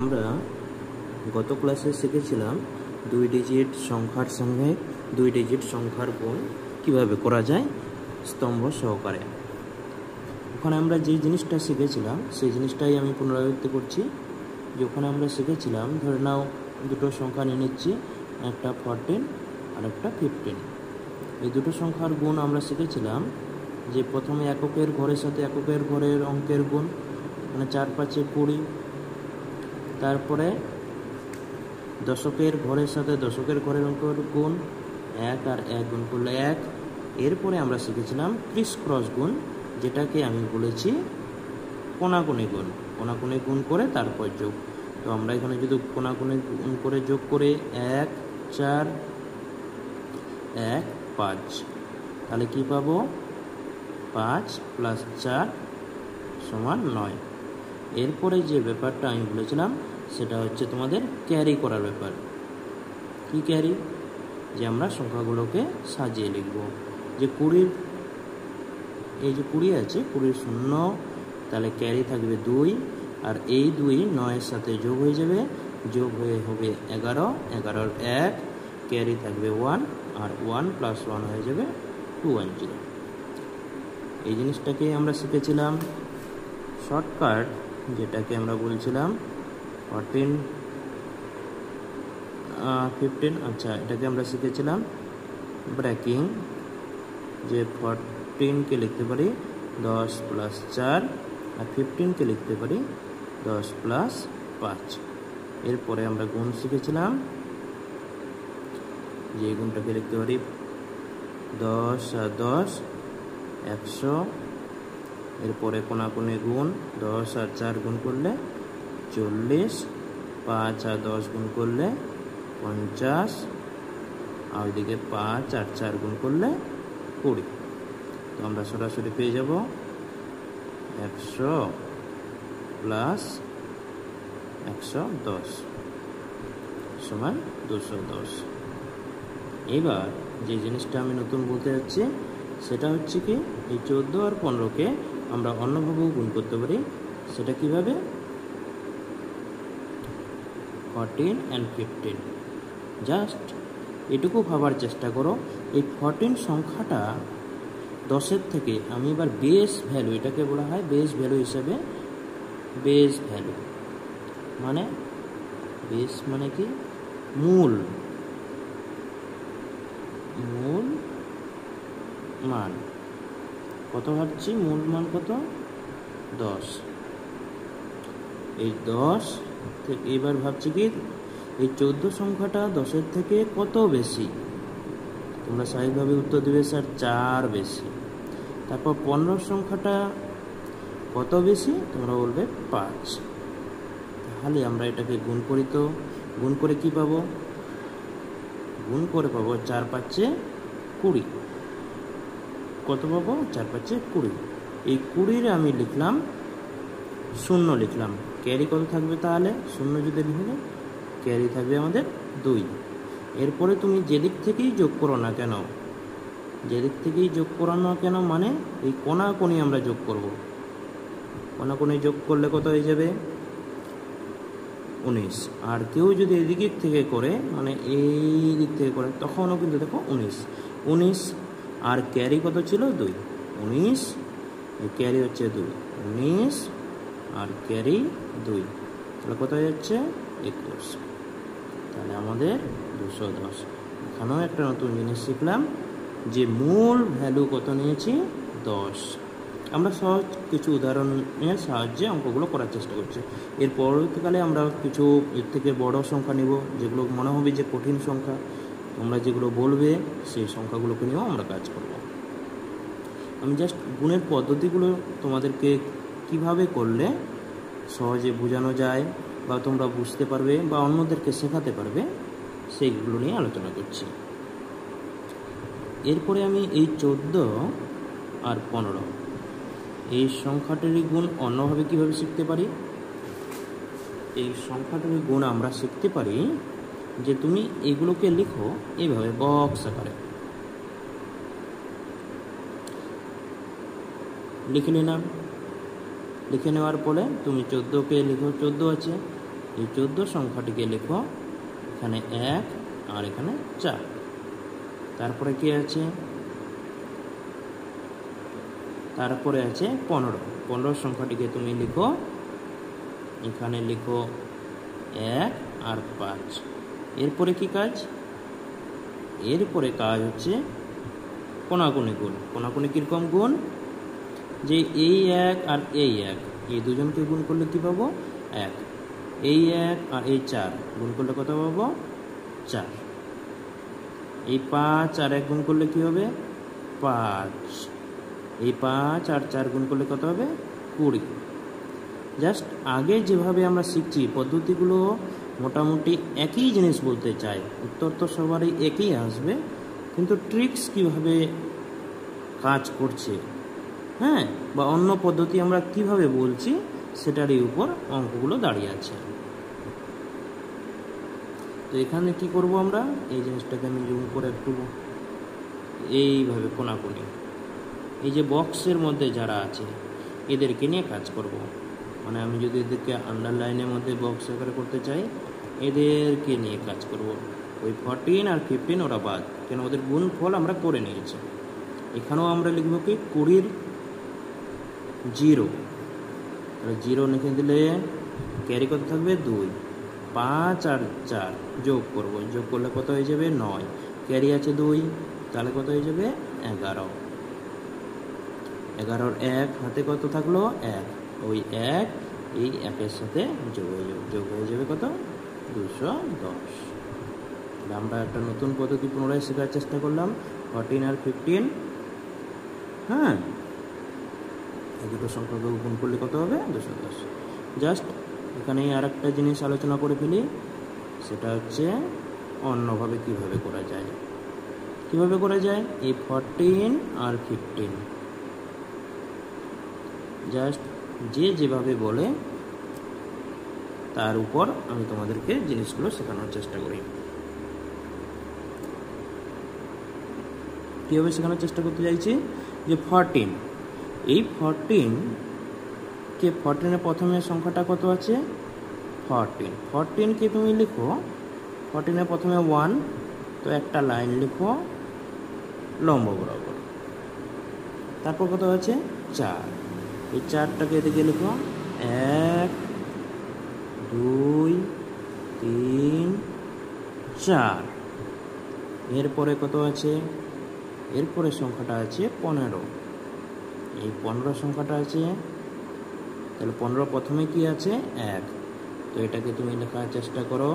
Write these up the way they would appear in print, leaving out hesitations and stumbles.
আমরা গত ক্লাসে শিখেছিলাম দুই ডিজিট সংখ্যার সঙ্গে দুই ডিজিট সংখ্যার গুণ কিভাবে করা যায় স্তম্ভ সহকারে। ওখানে আমরা যে জিনিসটা শিখেছিলাম সেই জিনিসটাই আমি পুনরাবৃত্তি করছি। যে ওখানে আমরা শিখেছিলাম, ধরে নাও দুটো সংখ্যা নিয়ে নিচ্ছি, একটা 14 আর একটা 15। এই দুটো সংখ্যার গুণ আমরা শিখেছিলাম যে প্রথমে এককের ঘরের সাথে এককের ঘরের অঙ্কের গুণ, মানে 4 5 20। তারপরে দশকের ঘরের সাথে দশকের ঘরের অঙ্কের গুণ, 1 আর 1 গুণ করলে 1। এরপরে আমরা শিখেছিলাম ক্রিস ক্রস গুণ, যেটাকে আমি বলেছি কোণাকুণি গুণ। কোণাকুণি গুণ করে তারপর যোগ। তো আমরা এখানে যদি কোণাকুণি গুণ করে যোগ করে 1 4 1 5, তাহলে কি পাবো? 5 + 4 = 9। এরপরে যে ব্যাপারটা আমি বলেছিলাম সেটা হচ্ছে তোমাদের ক্যারি করার ব্যাপার। কি ক্যারি? যে আমরা সংখ্যাগুলোকে সাজিয়ে লিখব। যে 20, এই যে 20 আছে, 20 শূন্য, তাহলে ক্যারি থাকবে 2, আর এই 2 9-এর সাথে যোগ হয়ে যাবে, যোগ হয়ে হবে 11, 11-র 1, ক্যারি থাকবে 1, আর 1 + 1 হয়ে যাবে 210। এই জিনিসটাকে আমরা শিখেছিলাম শর্টকাট, যেটাকে আমরা বলছিলাম 14 15। আচ্ছা, এটাকে আমরা শিখেছিলাম ব্রেকিং, যে 14কে লিখতে পারি 10 + 4, আর 15কে লিখতে পারি 10 + 5। এরপরে আমরা গুণ শিখেছিলাম, যে গুণটাকে লিখতে পারি 10 আর 10 100। এরপরে কোণাকুণি গুণ, 10 আর 4 গুণ করলে 40, 5 আর 10 গুণ করলে 50, আর ওইদিকে 5 আর 4 গুণ করলে 20। তো আমরা সরাসরি পেয়ে যাব 100 + 110 = 210। এবার যে জিনিসটা আমি নতুন বলতে যাচ্ছি সেটা হচ্ছে কি, এই 14 আর 15কে আমরা অন্যভাবেও গুণ করতে পারি। সেটা কিভাবে? 14 আর 15। জাস্ট এটুকু ভাবার চেষ্টা করো, এই 14 সংখ্যাটা 10-এর থেকে আমি এবার বেস ভ্যালু, এটাকে বলা হয় বেস ভ্যালু হিসাবে। বেস ভ্যালু মানে, বেস মানে কি? মূল মান। কত ভাবছি? মূল মান কত? 10। এই 10 থেকে এবার ভাবছি কি, এই 14 সংখ্যাটা 10-এর থেকে কত বেশি? তোমরা স্বাভাবিকভাবে উত্তর দেবে স্যার 4 বেশি। তারপর 15 সংখ্যাটা কত বেশি? তোমরা বলবে 5। তাহলে আমরা এটাকে গুণ করি। তো গুণ করে কি পাবো? গুণ করে পাবো 4 5 20। কত পাবো? 4 5 20। এই 20-র আমি লিখলাম 0, লিখলাম। ক্যারি কত থাকবে তাহলে? 0 যদি লিখলে ক্যারি থাকবে আমাদের 2। এরপরে তুমি যেদিক থেকেই যোগ করো না কেন, যেদিক থেকেই যোগ করো না কেন, মানে এই কোণাকুণি আমরা যোগ করব। কোণাকুণি যোগ করলে কত হয়ে যাবে? 19। আর কেউ যদি এদিক থেকে করে, মানে এই দিক থেকে করে, তখনও কিন্তু দেখো 19। আর ক্যারি কত ছিল? 2। 19, ক্যারি হচ্ছে 2। 19 আর ক্যারি 2, তাহলে কত হয়ে যাচ্ছে? 21। তাহলে আমাদের 210। এখানেও একটা নতুন জিনিস শিখলাম, যে মূল ভ্যালু কত নিয়েছি? 10। আমরা সহজ কিছু উদাহরণের সাহায্যে অঙ্কগুলো করার চেষ্টা করছি। এর পরবর্তীকালে আমরা কিছু এর থেকে বড় সংখ্যা নেব, যেগুলো মনে হবে যে কঠিন সংখ্যা। তোমরা যেগুলো বলবে সেই সংখ্যাগুলোকে নিয়েও আমরা কাজ করব। আমি জাস্ট গুণের পদ্ধতিগুলো তোমাদেরকে কিভাবে করলে সহজে বোঝানো যায় বা তোমরা বুঝতে পারবে বা অন্যদেরকে শেখাতে পারবে, সেইগুলো নিয়ে আলোচনা করছি। এরপরে আমি এই 14 আর 15 এই সংখ্যাটারই গুণ অন্যভাবে কিভাবে শিখতে পারি? এই সংখ্যাটারই গুণ আমরা শিখতে পারি যে তুমি এগুলোকে লিখো এইভাবে বক্স আকারে। লিখে নিলাম। লিখে নেওয়ার পরে তুমি 14কে লিখো, 14 আছে, এই 14 সংখ্যাটিকে লিখো, এখানে 1 আর এখানে 4। তারপরে কি আছে? তারপরে আছে 15। 15 সংখ্যাটিকে তুমি লিখো, এখানে লিখো 1 আর 5। এরপরে কি কাজ? এরপরে কাজ হচ্ছে কোনাকুনি গুণ। কোনাকুনি কীরকম গুণ? যে এই 1 আর এই 1, এই দুজনকে গুণ করলে কি পাবো? 1। এই 1 আর এই 4 গুণ করলে কত পাবো? 4। এই 5 আর 1 গুণ করলে কি হবে? 5। এই 5 আর 4 গুণ করলে কত হবে? 20। জাস্ট আগে যেভাবে আমরা শিখছি পদ্ধতিগুলো মোটামুটি একই জিনিস বলতে চাই, উত্তর তো সবারই একই আসবে, কিন্তু ট্রিক্স কিভাবে কাজ করছে, হ্যাঁ, বা অন্য পদ্ধতি আমরা কিভাবে বলছি সেটারই উপর অঙ্কগুলো দাঁড়িয়ে আছে। তো এখানে কি করব আমরা? এই জিনিসটাকে আমি জুম করে একটু এইভাবে কোনাকুনি, এই যে বক্সের মধ্যে যারা আছে এদেরকে নিয়ে কাজ করব। মানে আমি যদি এদেরকে আন্ডারলাইনের মধ্যে বক্স আকারে করতে চাই, এদেরকে নিয়ে কাজ করব। ওই 14 আর 15 ওরা বাদ, কেন ওদের গুণফল আমরা করে নিয়েছি। এখানেও আমরা লিখব কি 20 0, তাহলে 0 লিখে দিলে ক্যারি কত থাকবে? 2। 5 আর 4 যোগ করব, যোগ করলে কত হয়ে যাবে? 9। ক্যারি আছে 2, তাহলে কত হয়ে যাবে? 11। 11-র 1 হাতে কত থাকলো? 1। ওই 1 এই 1-এর সাথে যোগ হয়ে যাবে কত? 210। আমরা একটা নতুন পদ্ধতি পুনরায় শেখার চেষ্টা করলাম, 14 আর 15। হ্যাঁ, এই দুটো সংখ্যাকে গুণ করলে কত হবে? 210। জাস্ট এখানে আর একটা জিনিস আলোচনা করে ফেলি, সেটা হচ্ছে অন্যভাবে কিভাবে করা যায়। কিভাবে করা যায়? এই 14 আর 15 জাস্ট যে যেভাবে বলে তার উপর আমি তোমাদেরকে জিনিসগুলো শেখানোর চেষ্টা করি। কীভাবে শেখানোর চেষ্টা করতে চাইছি? যে 14, এই 14-এর প্রথমে সংখ্যাটা কত আছে? 14। 14কে তুমি লিখো, 14-এর প্রথমে 1, তো একটা লাইন লিখো লম্ব বরাবর। তারপর কত আছে? 4। এই 4টাকে এদিকে লিখো 1 2 3 4। এরপরে কত আছে? এরপরে সংখ্যাটা আছে 15। এই 15 সংখ্যাটা আছে, তাহলে 15 প্রথমে কি আছে? 1, তো এটাকে তুমি লেখার চেষ্টা করো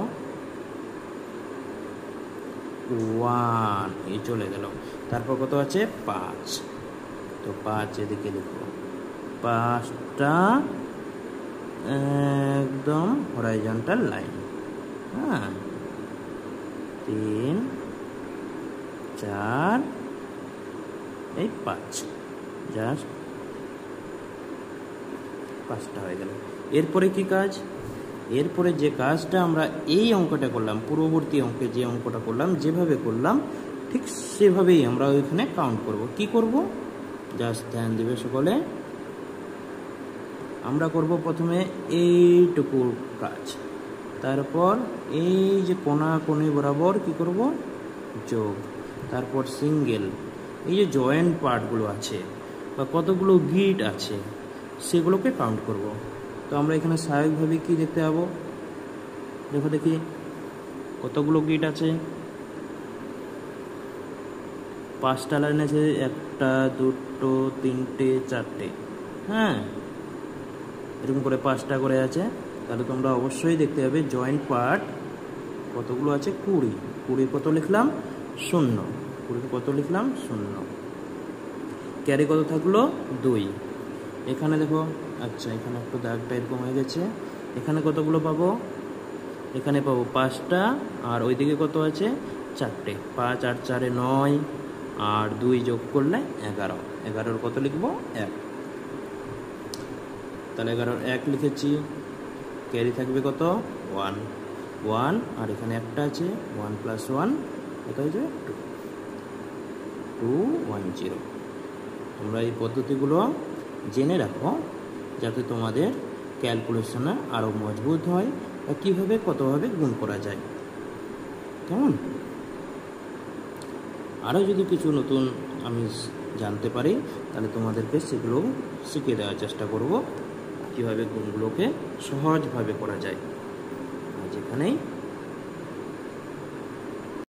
1, এই চলে গেল। তারপর কত আছে? 5, তো 5 এদিকে লিখো। 5টা একদম হরাইজন্টাল লাইন। হ্যাঁ, 3 4 এই 5, জাস্ট 5টা হয়ে গেল। এরপরে কি কাজ? এরপরে যে কাজটা আমরা এই অঙ্কটা করলাম, পূর্ববর্তী অঙ্কে যে অঙ্কটা করলাম, যেভাবে করলাম ঠিক সেভাবেই আমরা ওইখানে কাউন্ট করব। কি করব? জাস্ট ধ্যান দিবে সকলে। আমরা করব প্রথমে এইটুকু কাজ, তারপর এই যে কোনাকুনি বরাবর কি করব? যোগ। তারপর সিঙ্গেল, এই যে জয়েন্ট পার্টগুলো আছে বা কতগুলো গিট আছে সেগুলোকে কাউন্ট করব। তো আমরা এখানে স্বাভাবিকভাবে কি দেখতে পাবো? দেখো দেখি কতগুলো গিট আছে। 5টা লাইন আছে, 1টা 2টো 3টে 4টে। হ্যাঁ, এরকম করে 5টা করে আছে। তাহলে তোমরা অবশ্যই দেখতে পাবে জয়েন্ট পার্ট কতগুলো আছে? 20। 20 কত লিখলাম? 0। 20 কত লিখলাম? 0। ক্যারি কত থাকলো? 2। এখানে দেখো, আচ্ছা এখানে একটু দাগটা এরকম হয়ে গেছে। এখানে কতগুলো পাবো? এখানে পাবো 5টা, আর ওইদিকে কত আছে? 4টে। 5 আর 4 9, আর 2 যোগ করলে 11। 11-র কত লিখবো? 1। তাহলে 11-র 1 লিখেছি। ক্যারি থাকবে কত? 1। 1 আর এখানে একটা আছে, 1 + 1 কত হয়ে যাবে? 2। 210। তোমরা এই পদ্ধতিগুলো জেনে রাখো যাতে তোমাদের ক্যালকুলেশনে আরও মজবুত হয় বা কীভাবে কতভাবে গুণ করা যায়। কেমন? আরও যদি কিছু নতুন আমি জানতে পারি তাহলে তোমাদেরকে সেগুলো শিখিয়ে দেওয়ার চেষ্টা করব, কীভাবে গুণগুলোকে সহজভাবে করা যায়। আজ এখানেই